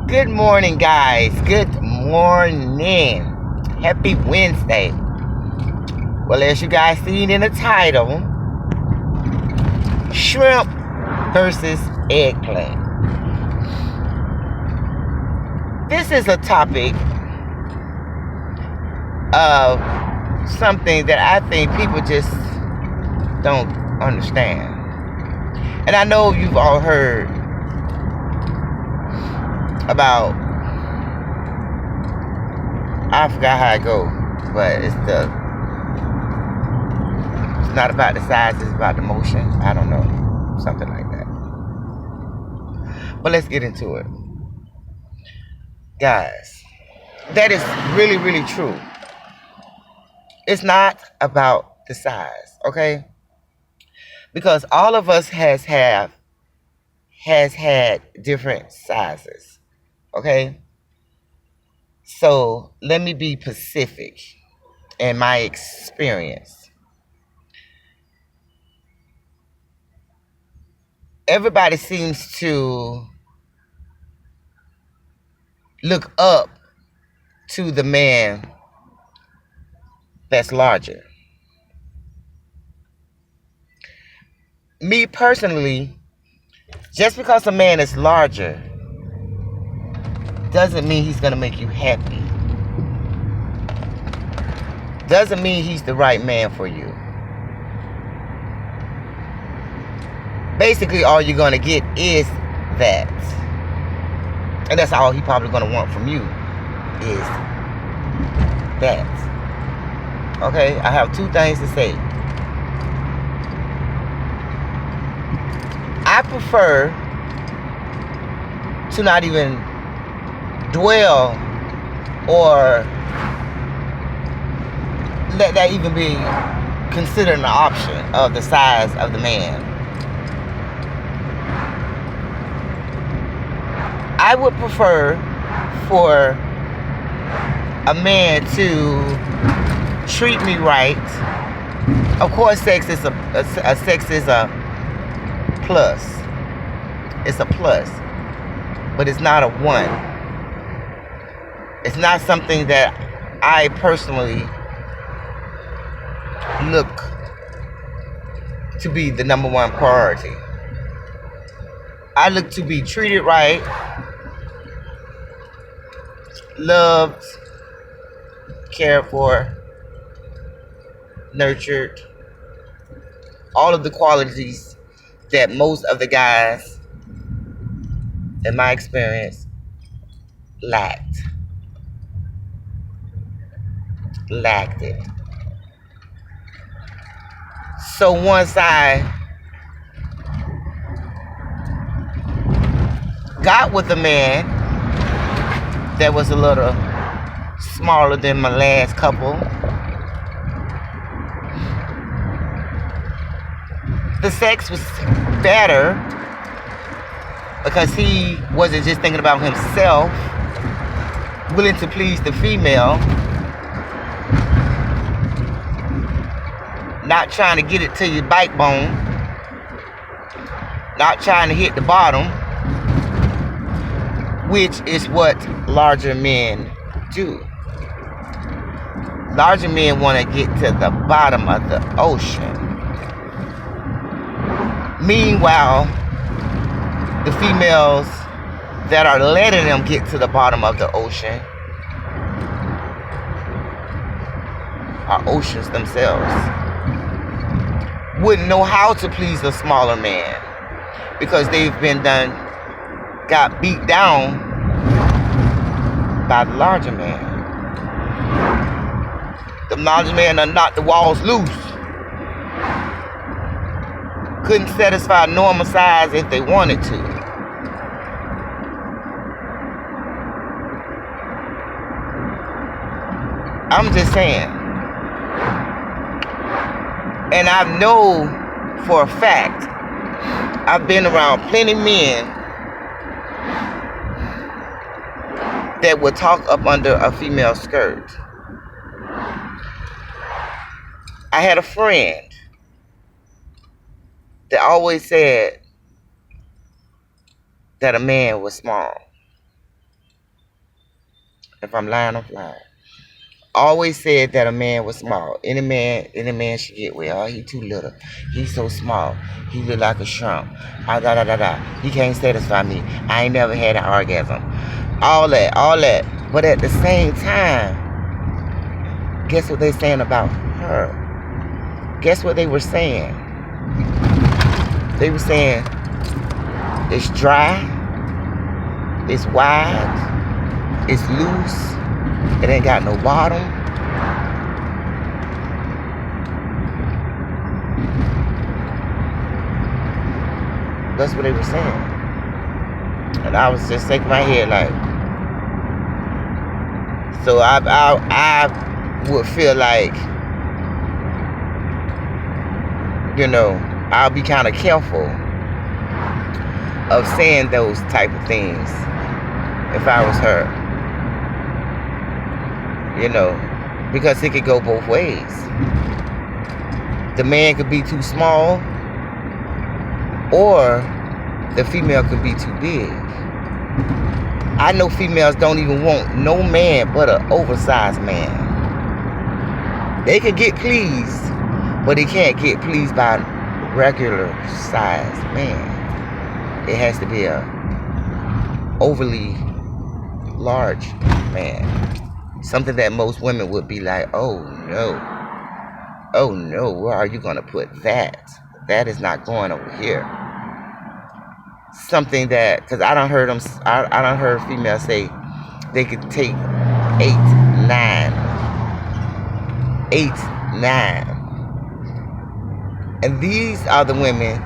Good morning, guys. Good morning. Happy Wednesday. Well, as you guys seen in the title, shrimp versus eggplant. This is a topic of something that I think people just don't understand. And I know you've all heard about, I forgot how it goes, but it's not about the size, it's about the motion. I don't know, something like that. But let's get into it. Guys, that is really, really true. It's not about the size, okay? Because all of us has had different sizes, okay? So let me be specific in my experience. Everybody seems to look up to the man that's larger. Me personally, just because a man is larger doesn't mean he's gonna make you happy. Doesn't mean he's the right man for you. Basically, all you're gonna get is that. And that's all he probably gonna want from you is that. Okay, I have two things to say. I prefer to not even dwell or let that even be considered an option of the size of the man. I would prefer for a man to treat me right. Of course, sex is a plus. It's a plus, but it's not a one. It's not something that I personally look to be the number one priority. I look to be treated right, loved, cared for, nurtured, all of the qualities that most of the guys, in my experience, lacked it. So once I got with a man that was a little smaller than my last couple, the sex was better because he wasn't just thinking about himself, willing to please the female, not trying to get it to your backbone, not trying to hit the bottom, which is what larger men do. Larger men want to get to the bottom of the ocean. Meanwhile, the females that are letting them get to the bottom of the ocean are oceans themselves. Wouldn't know how to please a smaller man because they've got beat down by the larger man. The larger man done knocked the walls loose. Couldn't satisfy normal size if they wanted to. I'm just saying. And I know for a fact, I've been around plenty of men that would talk up under a female skirt. I had a friend that always said that a man was small. If I'm lying, I'm lying. Always said that a man was small. Any man should get well. Oh, he too little. He's so small. He look like a shrimp. Ah, da da da da. He can't satisfy me. I ain't never had an orgasm. All that. But at the same time, guess what they saying about her? Guess what they were saying? They were saying it's dry, it's wide, it's loose, it ain't got no bottom. That's what they were saying. And I was just shaking my head like, so I would feel like, I'll be kind of careful of saying those type of things if I was her. Because it could go both ways. The man could be too small, or the female could be too big. I know females don't even want no man but an oversized man. They could get pleased, but they can't get pleased by a regular sized man. It has to be a overly large man. Something that most women would be like, oh no, where are you going to put that? That is not going over here. Something that, because I done heard females say they could take 8, 9. And these are the women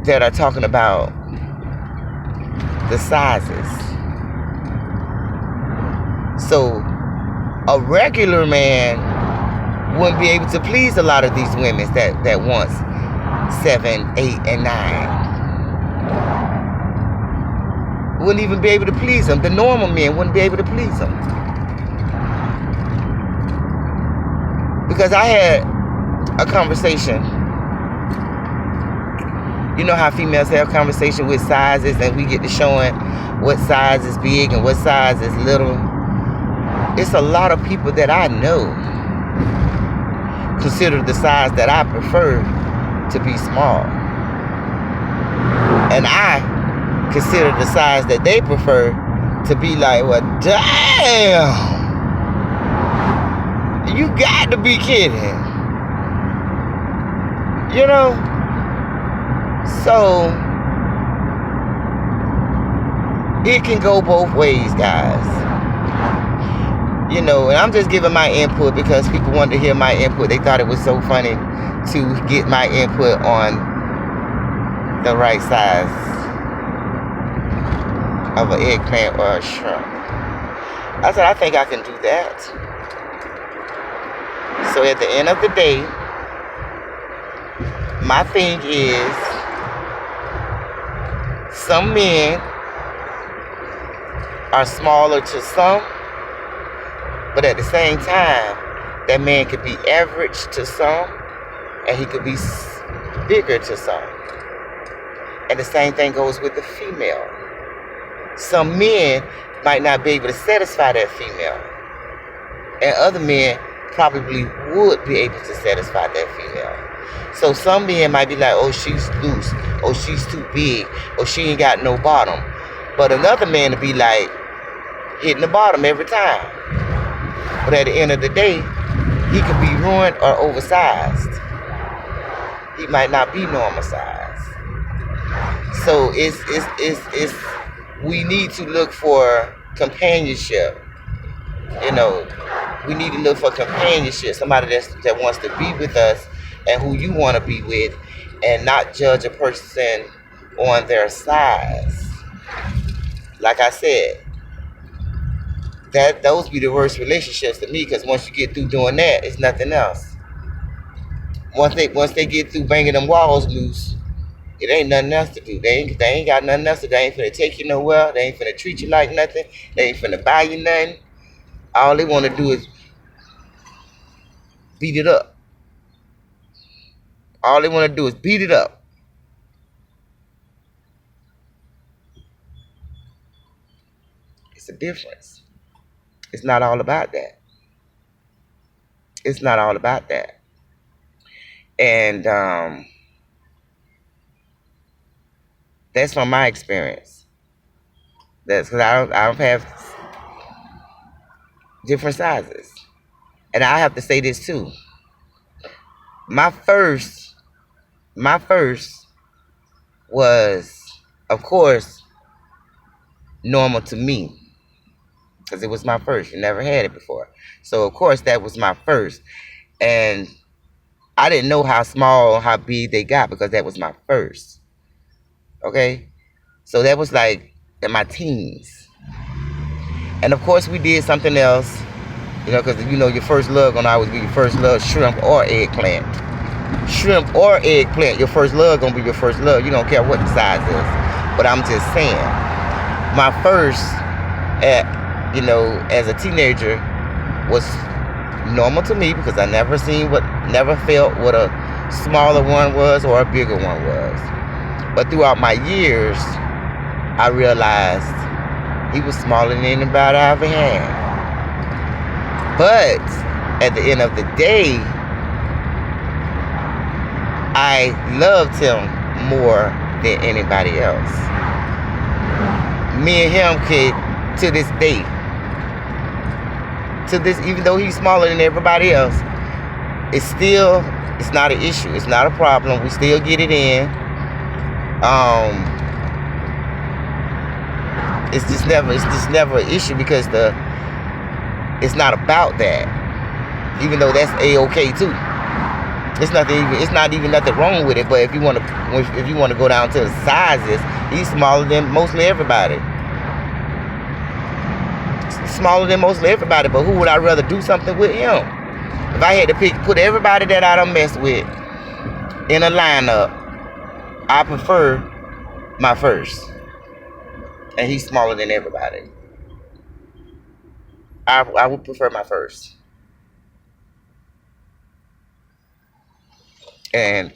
that are talking about the sizes. So a regular man wouldn't be able to please a lot of these women that wants 7, 8, and 9. Wouldn't even be able to please them. The normal men wouldn't be able to please them. Because I had a conversation. You know how females have conversation with sizes, and we get to showing what size is big and what size is little. It's a lot of people that I know consider the size that I prefer to be small. And I consider the size that they prefer to be like, well, damn! You got to be kidding. So it can go both ways, guys. And I'm just giving my input because people wanted to hear my input. They thought it was so funny to get my input on the right size of an eggplant or a shrimp. I said, I think I can do that. So at the end of the day, my thing is, some men are smaller to some, but at the same time, that man could be average to some, and he could be bigger to some. And the same thing goes with the female. Some men might not be able to satisfy that female, and other men probably would be able to satisfy that female. So some men might be like, oh, she's loose, oh, she's too big, or she ain't got no bottom. But another man would be like, hitting the bottom every time. But at the end of the day, he could be ruined or oversized. He might not be normal size. So we need to look for companionship. We need to look for companionship. Somebody that wants to be with us and who you want to be with, and not judge a person on their size. Like I said, those be the worst relationships to me, because once you get through doing that, it's nothing else. Once they get through banging them walls loose, it ain't nothing else to do. They ain't got nothing else to do. They ain't finna take you nowhere. They ain't finna treat you like nothing. They ain't finna buy you nothing. All they want to do is beat it up. All they want to do is beat it up. It's a difference. It's not all about that. It's not all about that. And that's from my experience. That's because I don't have different sizes. And I have to say this too. My first was, of course, normal to me. Because it was my first. You never had it before. So, of course, that was my first. And I didn't know how small, how big they got because that was my first. Okay? So that was like in my teens. And, of course, we did something else. You know, because, you know, your first love gonna always be your first love, shrimp or eggplant. Shrimp or eggplant, your first love gonna be your first love. You don't care what the size is. But I'm just saying, my first, you know, as a teenager, was normal to me because I never felt what a smaller one was or a bigger one was. But throughout my years, I realized he was smaller than anybody I ever had. But at the end of the day, I loved him more than anybody else. Me and him could, to this day, even though he's smaller than everybody else, it's not an issue. It's not a problem. We still get it in. It's just never an issue because it's not about that. Even though that's A-okay too. It's not even nothing wrong with it. But if you want to go down to the sizes, he's smaller than mostly everybody. Smaller than mostly everybody. But who would I rather do something with him? If I had to put everybody that I done messed with in a lineup, I prefer my first. And he's smaller than everybody. I would prefer my first. And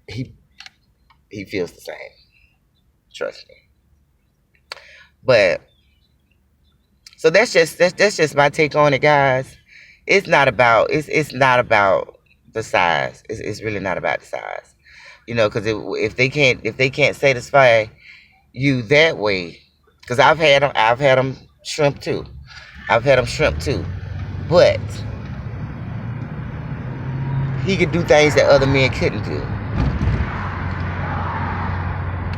he feels the same. Trust me. But so that's just my take on it, guys. It's not about the size. It's really not about the size. You know, because if they can't satisfy you that way, because I've had them shrimp too. But he could do things that other men couldn't do.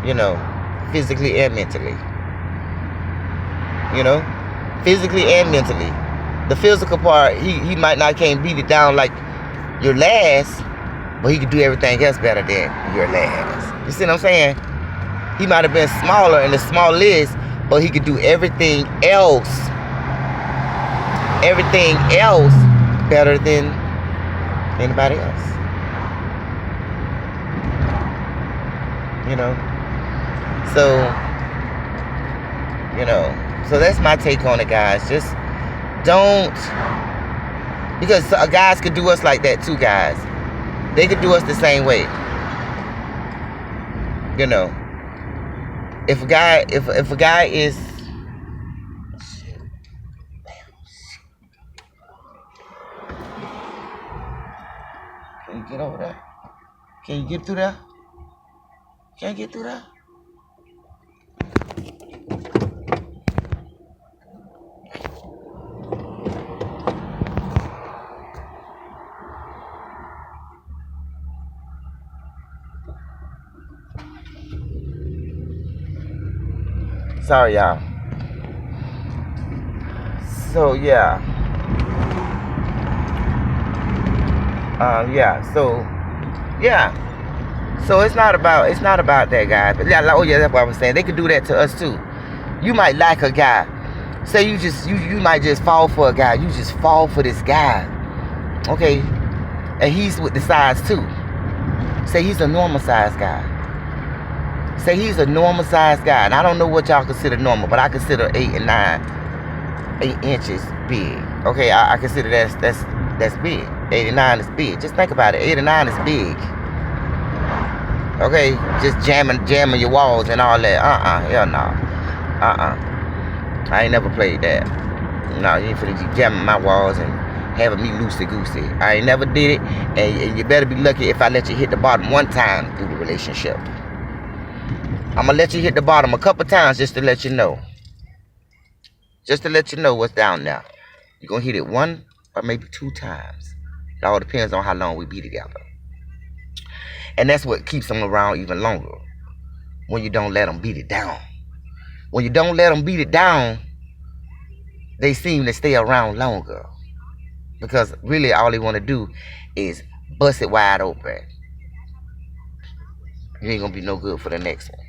You know, physically and mentally. You know, physically and mentally. The physical part, he might not can't beat it down like your last, but he could do everything else better than your last. You see what I'm saying? He might have been smaller in the smallest, but he could do everything else better than anybody else. You know? So that's my take on it, guys. Just don't, because guys could do us like that too, guys. They could do us the same way. You know, if a guy is, can you get over there? Can you get through there? Can't get through there? Sorry, y'all. So yeah. So it's not about that, guy. But yeah, oh yeah, that's what I was saying. They could do that to us too. You might like a guy. Say you might just fall for a guy. You just fall for this guy. Okay? And he's with the size too. Say he's a normal size guy. Say he's a normal size guy. And I don't know what y'all consider normal, but I consider 8 inches big. Okay, I consider that's big. 8 and 9 is big. Just think about it. 8 and 9 is big. Okay, just jamming your walls and all that. Hell no. I ain't never played that. No, you ain't finna keep jamming my walls and having me loosey-goosey. I ain't never did it, and you better be lucky if I let you hit the bottom one time through the relationship. I'm gonna let you hit the bottom a couple times just to let you know. Just to let you know what's down there. You're gonna hit it one or maybe 2 times. It all depends on how long we be together. And that's what keeps them around even longer. When you don't let them beat it down. When you don't let them beat it down, they seem to stay around longer. Because really all they want to do is bust it wide open. You ain't gonna be no good for the next one.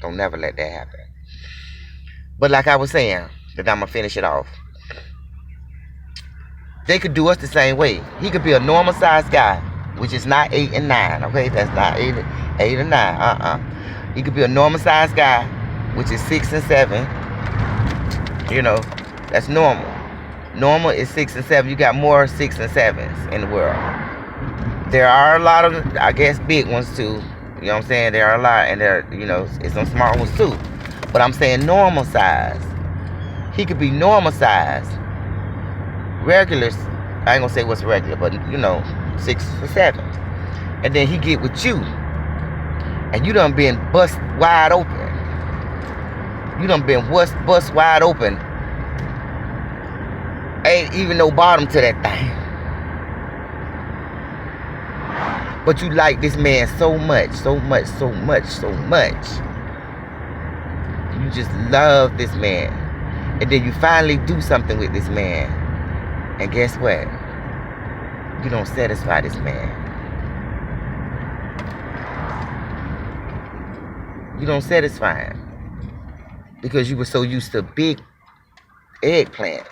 Don't never let that happen. But like I was saying, that I'm gonna finish it off. They could do us the same way. He could be a normal sized guy, which is not 8 and 9. Okay, that's not 8 and 9. He could be a normal sized guy, which is 6 and 7. You know, that's normal. Normal is 6 and 7. You got more 6 and 7s in the world. There are a lot of, I guess, big ones too. You know what I'm saying? There are a lot, and there, you know, it's some small ones too. But I'm saying normal size. He could be normal size. Regular, I ain't gonna say what's regular, but you know, 6 or 7. And then he get with you, and you done been bust wide open. You done been bust wide open. Ain't even no bottom to that thing. But you like this man so much, so much, so much, so much. You just love this man. And then you finally do something with this man. And guess what? You don't satisfy this man. You don't satisfy him. Because you were so used to big eggplants.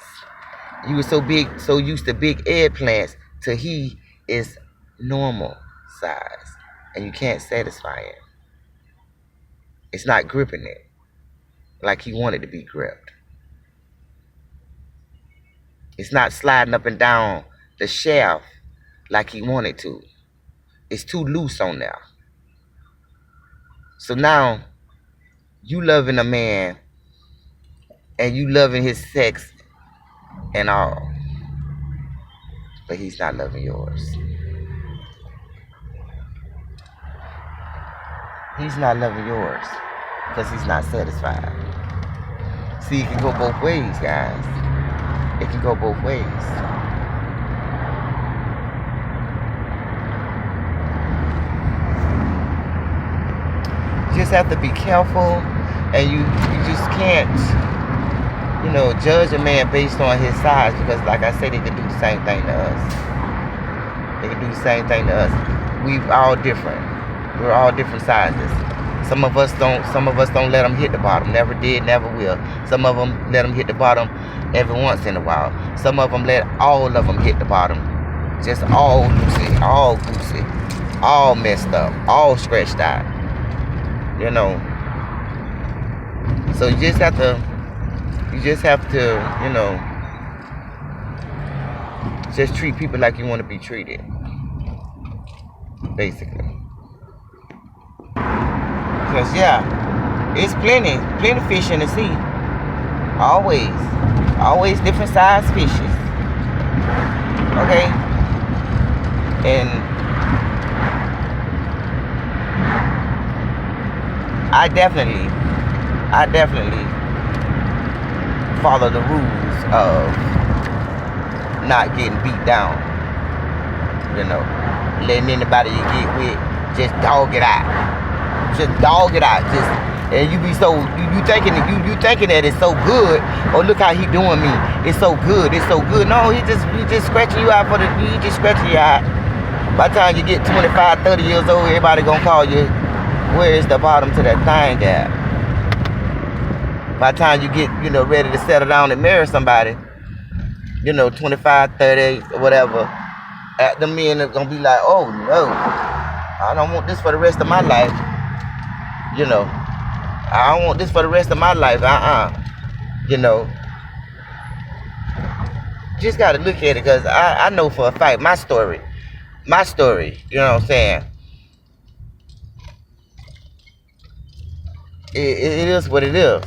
You were so used to big eggplants till he is normal size. And you can't satisfy him. It's not gripping it like he wanted to be gripped. It's not sliding up and down the shaft like he wanted to. It's too loose on there. So now, you loving a man and you loving his sex and all. But he's not loving yours. He's not loving yours because he's not satisfied. See, it can go both ways, guys. It can go both ways. You just have to be careful, and you just can't, you know, judge a man based on his size, because like I said, they can do the same thing to us. They can do the same thing to us. We're all different. We're all different sizes. Some of us don't let them hit the bottom. Never did, never will. Some of them let them hit the bottom every once in a while. Some of them let all of them hit the bottom. Just all loosey, all goosey, all messed up, all scratched out. You know. So you just have to, you know, just treat people like you want to be treated. Basically. Because, yeah, it's plenty fish in the sea. Always different size fishes. Okay? And I definitely follow the rules of not getting beat down. You know, letting anybody you get with just dog it out. Just dog it out. And you be so you thinking that it's so good. Oh, look how he doing me. It's so good. It's so good. No, he just scratching you out he just scratching you out. By the time you get 25, 30 years old, everybody gonna call you, where is the bottom to that thing at? By the time you get, you know, ready to settle down and marry somebody, you know, 25, 30, or whatever, the men are gonna be like, oh no, I don't want this for the rest of my life. You know, I don't want this for the rest of my life. You know, just gotta look at it, because I know for a fact my story, you know what I'm saying? It is what it is.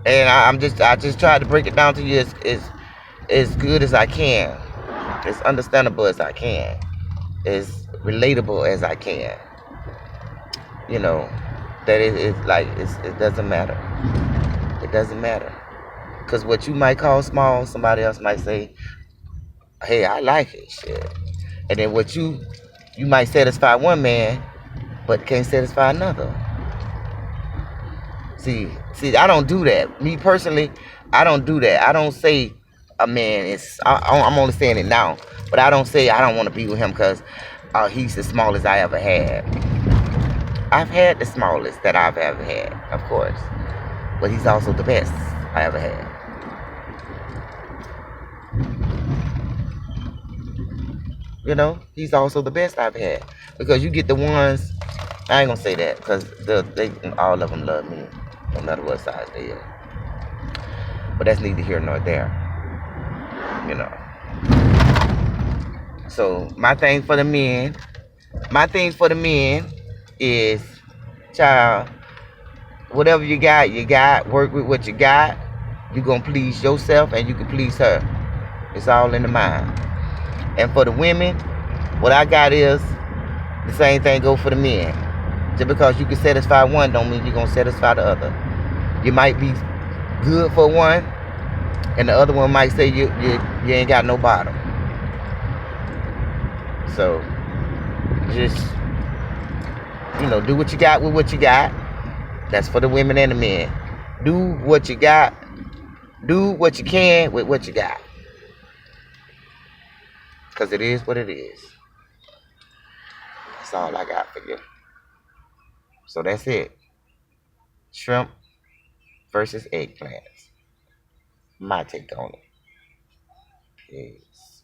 And I just tried to break it down to you as good as I can, as understandable as I can, as relatable as I can. You know, that it's like it doesn't matter. It doesn't matter. Because what you might call small, somebody else might say, hey, I like it, shit. And then what you might satisfy one man, but can't satisfy another. See, I don't do that. Me personally, I don't do that. I don't say a man is. I'm only saying it now, but I don't say I don't want to be with him because he's the smallest I ever had. I've had the smallest that I've ever had, of course, but he's also the best I ever had. You know, he's also the best I've had because you get the ones. I ain't gonna say that because they all of them love me, no matter what size they are. But that's neither here nor there. You know. So my thing for the men is, child, whatever you got, you got. Work with what you got. You gonna please yourself and you can please her. It's all in the mind. And for the women, what I got is the same thing go for the men. Just because you can satisfy one don't mean you're gonna satisfy the other. You might be good for one, and the other one might say you ain't got no bottom. So just do what you got with what you got. That's for the women and the men. Do what you got. Do what you can with what you got. Because it is what it is. That's all I got for you. So that's it. Shrimp versus eggplants. My take on it. Peace.